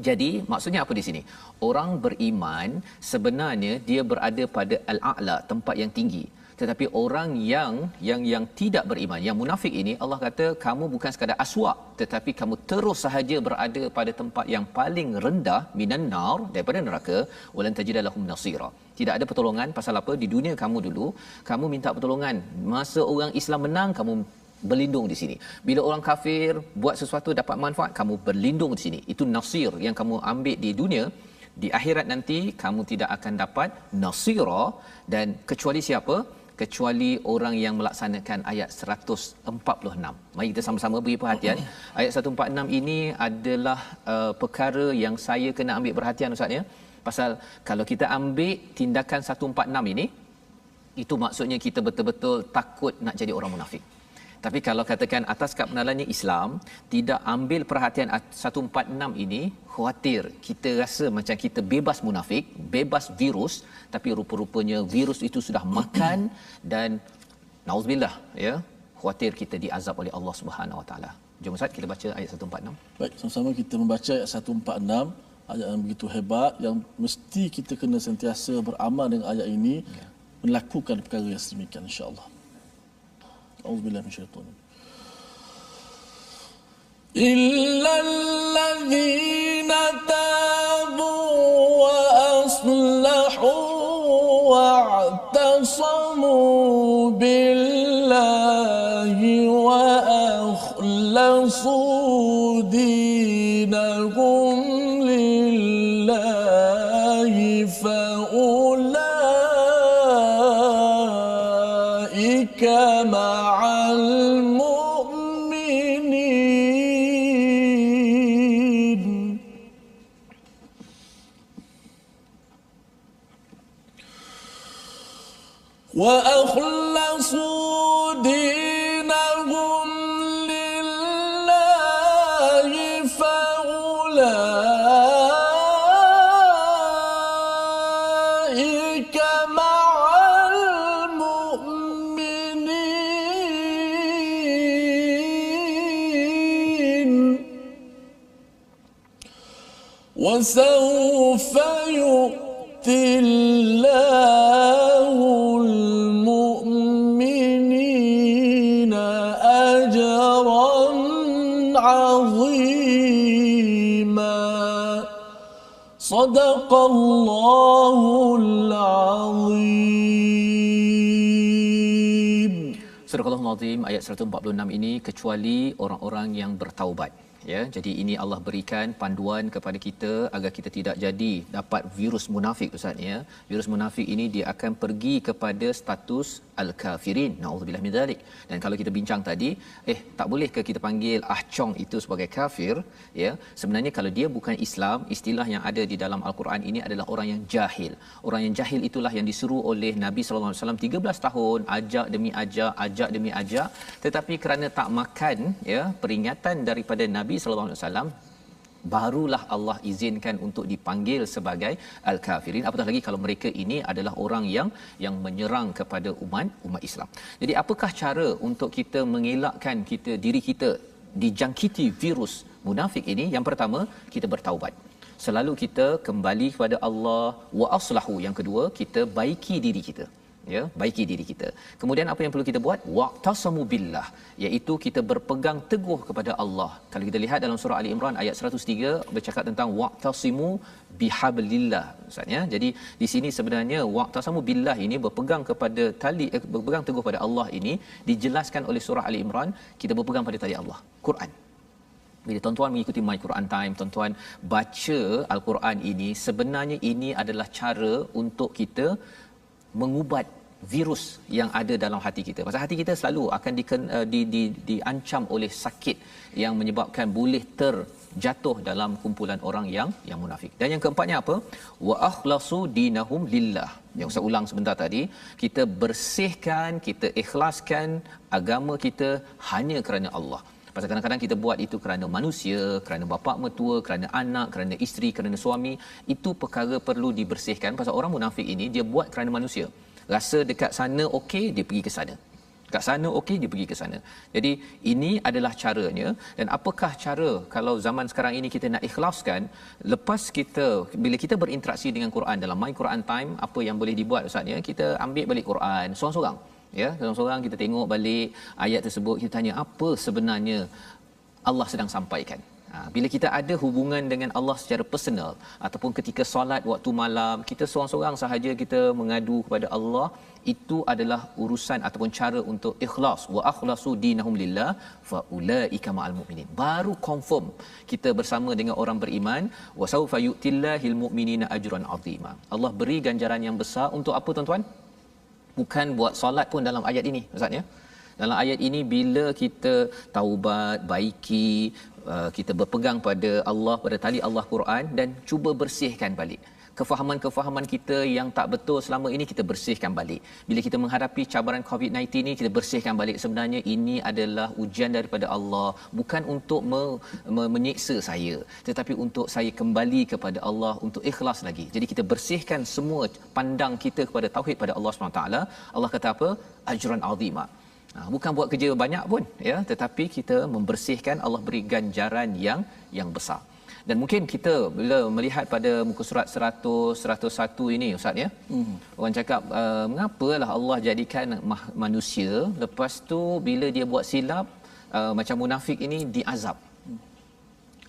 Jadi maksudnya apa di sini? Orang beriman sebenarnya dia berada pada al-a'la, tempat yang tinggi. Tetapi orang yang tidak beriman, yang munafik ini, Allah kata kamu bukan sekadar aswa, tetapi kamu terus sahaja berada pada tempat yang paling rendah, minan nar, daripada neraka, walan tajida lahum nasira. Tidak ada pertolongan. Pasal apa? Di dunia kamu dulu, kamu minta pertolongan. Masa orang Islam menang, kamu berlindung di sini. Bila orang kafir buat sesuatu dapat manfaat, kamu berlindung di sini. Itu nasir yang kamu ambil di dunia. Di akhirat nanti kamu tidak akan dapat nasira, dan kecuali siapa? Kecuali orang yang melaksanakan ayat 146. Mari kita sama-sama beri perhatian. Ayat 146 ini adalah perkara yang saya kena ambil perhatian Ustaz, ya. Pasal kalau kita ambil tindakan 146 ini, itu maksudnya kita betul-betul takut nak jadi orang munafik. Tapi kalau katakan atas kebenarannya Islam tidak ambil perhatian 146 ini, khawatir, kita rasa macam kita bebas munafik, bebas virus, tapi rupa-rupanya virus itu sudah makan dan nauzubillah, ya, khawatir kita diazab oleh Allah Subhanahu Wa Taala. Jom Ustaz, kita baca ayat 146. Baik, sama-sama kita membaca ayat 146, ayat yang begitu hebat yang mesti kita kena sentiasa beramal dengan ayat ini, melakukan perkara yang sedemikian insya-Allah. Auzubillahi minasyaitanir rajim. إلا الذين تابوا وأصلحوا واعتصموا بالله وأخلصوا دينهم لله فأولئك مع وأخلصوا دينهم لله فأولئك مع المؤمنين وسوف يؤتي الله المؤمنين أجرا عظيما صدق الله العظيم. Surah Al-Azim ayat 146 ini, kecuali orang-orang yang bertaubat. Ya, jadi ini Allah berikan panduan kepada kita agar kita tidak jadi dapat virus munafik, Ustaz, ya. Virus munafik ini dia akan pergi kepada status al-kafirin. Nauzubillah min zalik. Dan kalau kita bincang tadi, tak boleh ke kita panggil Chong itu sebagai kafir, ya. Sebenarnya kalau dia bukan Islam, istilah yang ada di dalam Al-Quran ini adalah orang yang jahil. Orang yang jahil itulah yang disuruh oleh Nabi sallallahu alaihi wasallam 13 tahun ajak demi ajak, tetapi kerana tak makan, ya, peringatan daripada Nabi sallallahu alaihi wasallam, barulah Allah izinkan untuk dipanggil sebagai al-kafirin. Apatah lagi kalau mereka ini adalah orang yang menyerang kepada umat Islam. Jadi apakah cara untuk kita mengelakkan diri kita dijangkiti virus munafik ini? Yang pertama, kita bertaubat. Selalu kita kembali kepada Allah, wa aslahu. Yang kedua, kita baiki diri kita. Ya, baiki diri kita. Kemudian apa yang perlu kita buat? Waqtasamu billah, iaitu kita berpegang teguh kepada Allah. Kalau kita lihat dalam surah Ali Imran ayat 103 bercakap tentang waqtasimu bihablillah, Ustaz, ya. Jadi di sini sebenarnya waqtasamu billah ini berpegang kepada berpegang teguh pada Allah ini dijelaskan oleh surah Ali Imran, kita berpegang pada tali Allah, Quran. Bila tuan-tuan mengikuti My Quran Time, tuan-tuan baca Al-Quran ini, sebenarnya ini adalah cara untuk kita mengubat virus yang ada dalam hati kita. Pasal hati kita selalu akan diancam oleh sakit yang menyebabkan boleh terjatuh dalam kumpulan orang yang munafik. Dan yang keempatnya apa? Wa akhlasu dinahum lillah. Yang saya ulang sebentar tadi, kita bersihkan, kita ikhlaskan agama kita hanya kerana Allah. Pasal kadang-kadang kita buat itu kerana manusia, kerana bapa mertua, kerana anak, kerana isteri, kerana suami. Itu perkara perlu dibersihkan. Pasal orang munafik ini dia buat kerana manusia. Rasa dekat sana okey, dia pergi ke sana. Dekat sana okey, dia pergi ke sana. Jadi ini adalah caranya. Dan apakah cara kalau zaman sekarang ini kita nak ikhlaskan? Lepas bila kita berinteraksi dengan Quran dalam My Quran Time, apa yang boleh dibuat, Ustaz, ya? Kita ambil balik Quran seorang-seorang. Ya, seorang-seorang kita tengok balik ayat tersebut, kita tanya apa sebenarnya Allah sedang sampaikan. Bila kita ada hubungan dengan Allah secara personal ataupun ketika solat waktu malam, kita seorang-seorang sahaja kita mengadu kepada Allah, itu adalah urusan ataupun cara untuk ikhlas. Wa akhlasu dinahum lillah fa ulaika ma'al mu'minin. Baru confirm kita bersama dengan orang beriman. Wa saufa yu'tillahil mu'minina ajran 'azima. Allah beri ganjaran yang besar untuk apa, tuan-tuan? Bukan buat solat pun dalam ayat ini, Ustaz, ya. Dalam ayat ini bila kita taubat, baiki, kita berpegang pada Allah, pada tali Allah Quran dan cuba bersihkan balik. kefahaman-kefahaman kita yang tak betul selama ini kita bersihkan balik. Bila kita menghadapi cabaran COVID-19 ni, kita bersihkan balik. Sebenarnya ini adalah ujian daripada Allah, bukan untuk menyiksa saya, tetapi untuk saya kembali kepada Allah, untuk ikhlas lagi. Jadi kita bersihkan semua pandang kita kepada tauhid pada Allah SWT. Allah kata apa? Ajran azima. Bukan buat kerja banyak pun, ya, tetapi kita membersihkan, Allah beri ganjaran yang besar. Dan mungkin kita bila melihat pada muka surat 100, 101 ini Ustaz, ya. Orang cakap mengapalah Allah jadikan manusia, lepas tu bila dia buat silap macam munafik ini diazab.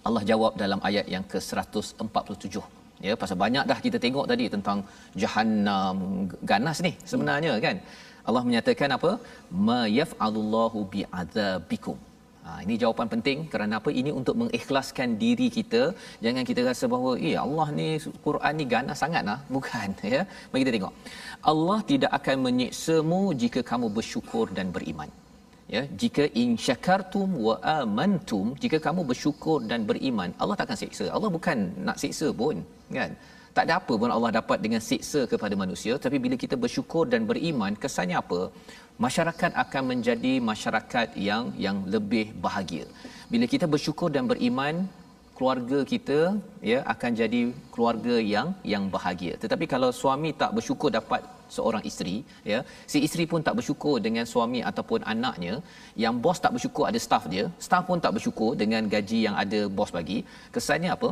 Allah jawab dalam ayat yang ke-147. Ya, pasal banyak dah kita tengok tadi tentang Jahannam, ganas ni sebenarnya, kan. Allah menyatakan apa? Ma yaf'alullahu bi'adzabikum. Ini jawapan penting. Kerana apa? Ini untuk mengikhlaskan diri kita. Jangan kita rasa bahawa Allah ni Quran ni ganas sangatlah. Bukan, ya. Mari kita tengok. Allah tidak akan menyiksamu jika kamu bersyukur dan beriman. Ya, jika in syakartum wa amantum, jika kamu bersyukur dan beriman, Allah takkan siksa. Allah bukan nak siksa pun, kan. Tak ada apa pun Allah dapat dengan siksa kepada manusia. Tapi bila kita bersyukur dan beriman, kesannya apa? Masyarakat akan menjadi masyarakat yang lebih bahagia. Bila kita bersyukur dan beriman, keluarga kita, ya, akan jadi keluarga yang bahagia. Tetapi kalau suami tak bersyukur dapat seorang isteri, ya, si isteri pun tak bersyukur dengan suami ataupun anaknya, yang bos tak bersyukur ada staff dia, staff pun tak bersyukur dengan gaji yang ada bos bagi, kesannya apa?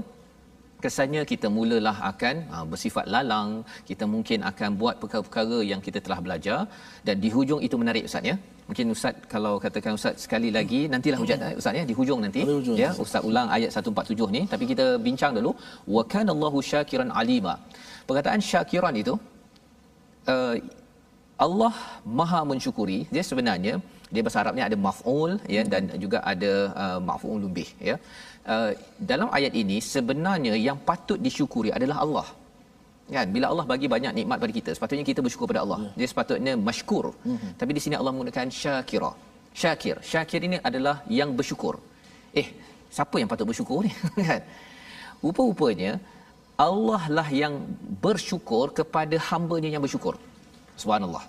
Kesannya kita mulalah akan bersifat lalang, kita mungkin akan buat perkara-perkara yang kita telah belajar, dan di hujung itu menarik Ustaz, ya. Mungkin Ustaz kalau katakan Ustaz sekali lagi, nantilah Ustaz, ya, di hujung nanti, ya, Ustaz ulang ayat 147 ni, tapi kita bincang dulu wa kana Allahu syakiran alima. Perkataan syakiran itu Allah Maha mensyukuri, dia sebenarnya dia bahasa Arab ni ada maf'ul, ya, dan juga ada maf'ul bih, ya. Dalam ayat ini sebenarnya yang patut disyukuri adalah Allah, kan. Bila Allah bagi banyak nikmat pada kita, sepatutnya kita bersyukur pada Allah. Dia sepatutnya masykur. Tapi di sini Allah menggunakan syakira. Syakir ini adalah yang bersyukur. Siapa yang patut bersyukur ni? Kan? Rupa-rupanya Allah lah yang bersyukur kepada hamba-Nya yang bersyukur. Subhanallah.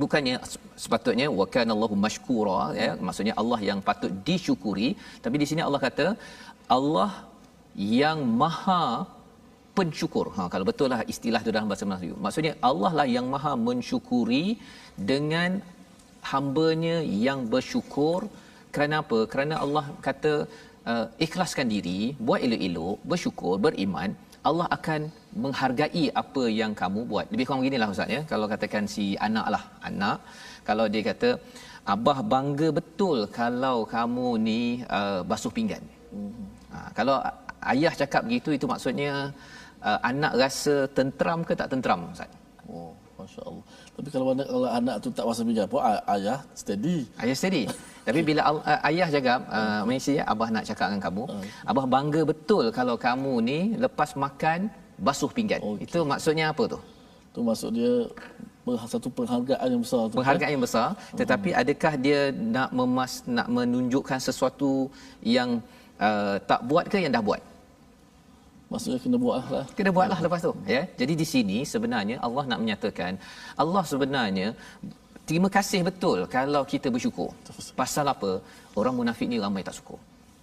Bukannya sepatutnya wa kana Allahu mashkura, ya, maksudnya Allah yang patut disyukuri, tapi di sini Allah kata Allah yang Maha pensyukur. Kalau betul lah istilah itu dalam bahasa Melayu. Maksudnya Allah lah yang Maha mensyukuri dengan hamba-Nya yang bersyukur. Kerana apa? Kerana Allah kata ikhlaskan diri, buat elok-elok, bersyukur, beriman, Allah akan menghargai apa yang kamu buat. Lebih kurang beginilah Ustaz, ya. Kalau katakan si anak, kalau dia kata abah bangga betul kalau kamu ni basuh pinggan. Kalau ayah cakap begitu, itu maksudnya anak rasa tenteram ke tak tenteram, Ustaz? Oh, masya-Allah. Tapi kalau anak tu tak basuh pinggan pun ayah steady. Ayah steady. Tapi bila ayah cakap, Malaysia, abah nak cakap dengan kamu, abah bangga betul kalau kamu ni lepas makan basuh pinggan. Okay. Itu maksudnya apa tu? Itu maksud dia satu penghargaan yang besar tu. Penghargaan yang besar, tetapi adakah dia nak menunjukkan sesuatu yang tak buat ke yang dah buat? Maksudnya kena buatlah. Kena buatlah lepas tu, ya. Jadi di sini sebenarnya Allah nak menyatakan, Allah sebenarnya terima kasih betul kalau kita bersyukur. Pasal apa? Orang munafik ni ramai tak syukur.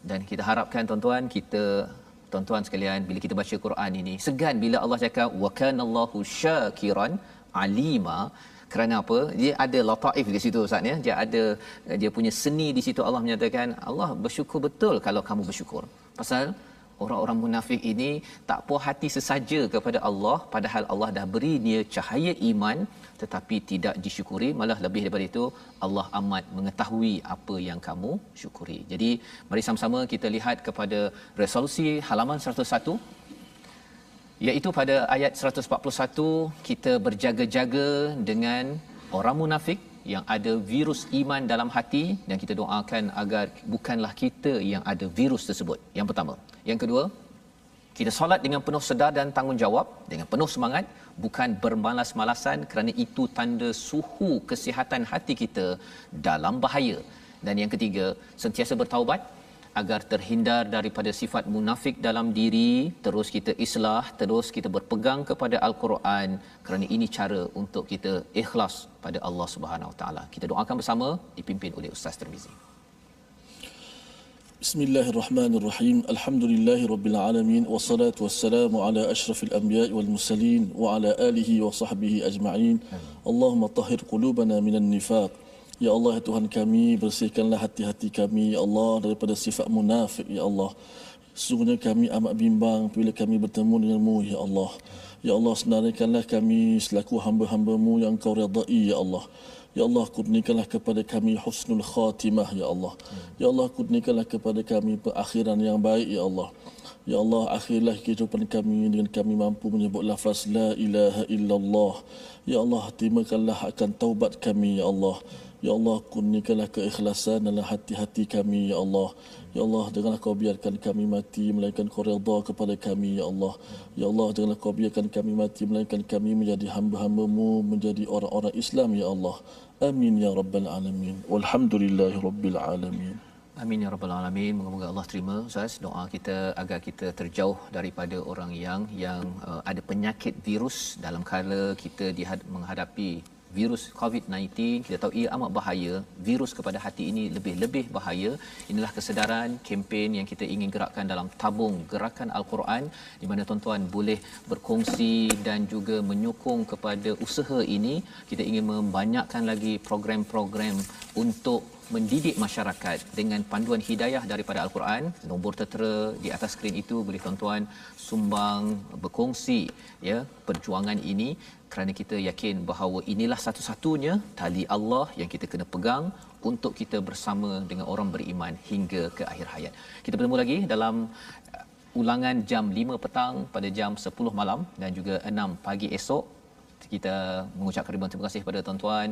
Dan kita harapkan tuan-tuan sekalian, bila kita baca Quran ini, segan bila Allah cakap wa kana Allahu syakiran alima. Kerana apa? Dia ada lataif di situ Ustaz, ya. Dia punya seni di situ. Allah menyatakan Allah bersyukur betul kalau kamu bersyukur. Pasal orang-orang munafik ini tak puas hati sesaja kepada Allah, padahal Allah dah beri dia cahaya iman, tetapi tidak disyukuri. Malah lebih daripada itu, Allah amat mengetahui apa yang kamu syukuri. Jadi mari sama-sama kita lihat kepada resolusi halaman 101, iaitu pada ayat 141, kita berjaga-jaga dengan orang munafik yang ada virus iman dalam hati, dan kita doakan agar bukanlah kita yang ada virus tersebut. Yang pertama. Yang kedua, kita solat dengan penuh sedar dan tanggungjawab, dengan penuh semangat, bukan bermalas-malasan, kerana itu tanda suhu kesihatan hati kita dalam bahaya. Dan yang ketiga, sentiasa bertaubat agar terhindar daripada sifat munafik dalam diri, terus kita islah, terus kita berpegang kepada al-Quran, kerana ini cara untuk kita ikhlas pada Allah Subhanahu Wa Taala. Kita doakan bersama dipimpin oleh Ustaz Tirmizi. Bismillahirrahmanirrahim. Alhamdulillahirabbil alamin wassalatu wassalamu ala asyrafil anbiya'i wal mursalin wa ala alihi wa sahbihi ajma'in. Allahumma tahhir qulubana minan nifaq. Ya Allah, ya Tuhan kami, bersihkanlah hati-hati kami ya Allah daripada sifat munafik ya Allah. Sesungguhnya kami amat bimbang apabila kami bertemu denganmu ya Allah. Ya Allah, senaraikanlah kami selaku hamba-hamba-Mu yang Engkau redai ya Allah. Ya Allah, kurniakanlah kepada kami husnul khatimah ya Allah. Ya Allah, kurniakanlah kepada kami perakhiran yang baik ya Allah. Ya Allah, akhirlah kehidupan kami dengan kami mampu menyebut lafaz la ilaha illallah. Ya Allah, terimakanlah akan taubat kami ya Allah. Ya Allah, kurniakanlah keikhlasan dalam hati-hati kami ya Allah. Ya Allah, janganlah Kau biarkan kami mati melainkan Kau redha kepada kami ya Allah. Ya Allah, janganlah Kau biarkan kami mati melainkan kami menjadi hamba-hamba-Mu, menjadi orang-orang Islam ya Allah. Amin ya rabbal alamin. Walhamdulillahi rabbil alamin. Amin ya rabbal alamin. Moga-moga Allah terima Ustaz doa kita agar kita terjauh daripada orang yang ada penyakit virus dalam kala kita menghadapi virus COVID-19. Kita tahu ia amat bahaya. Virus kepada hati ini lebih-lebih bahaya. Inilah kesedaran kempen yang kita ingin gerakkan dalam tabung gerakan Al-Quran, di mana tuan-tuan boleh berkongsi dan juga menyokong kepada usaha ini. Kita ingin membanyakkan lagi program-program untuk mendidik masyarakat dengan panduan hidayah daripada Al-Quran. Nombor tertera di atas skrin itu boleh tuan-tuan sumbang, berkongsi ya perjuangan ini, kerana kita yakin bahawa inilah satu-satunya tali Allah yang kita kena pegang untuk kita bersama dengan orang beriman hingga ke akhir hayat. Kita bertemu lagi dalam ulangan jam 5 petang pada jam 10 malam dan juga 6 pagi esok. Kita mengucapkan ribuan terima kasih kepada tuan-tuan.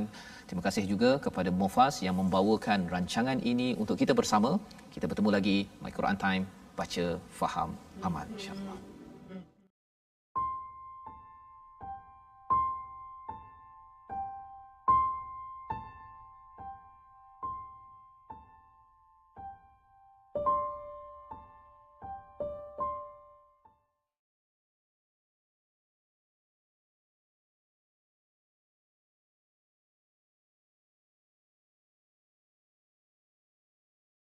Terima kasih juga kepada Mufas yang membawakan rancangan ini untuk kita bersama. Kita bertemu lagi My Quran Time, baca, faham, amal, insya-Allah.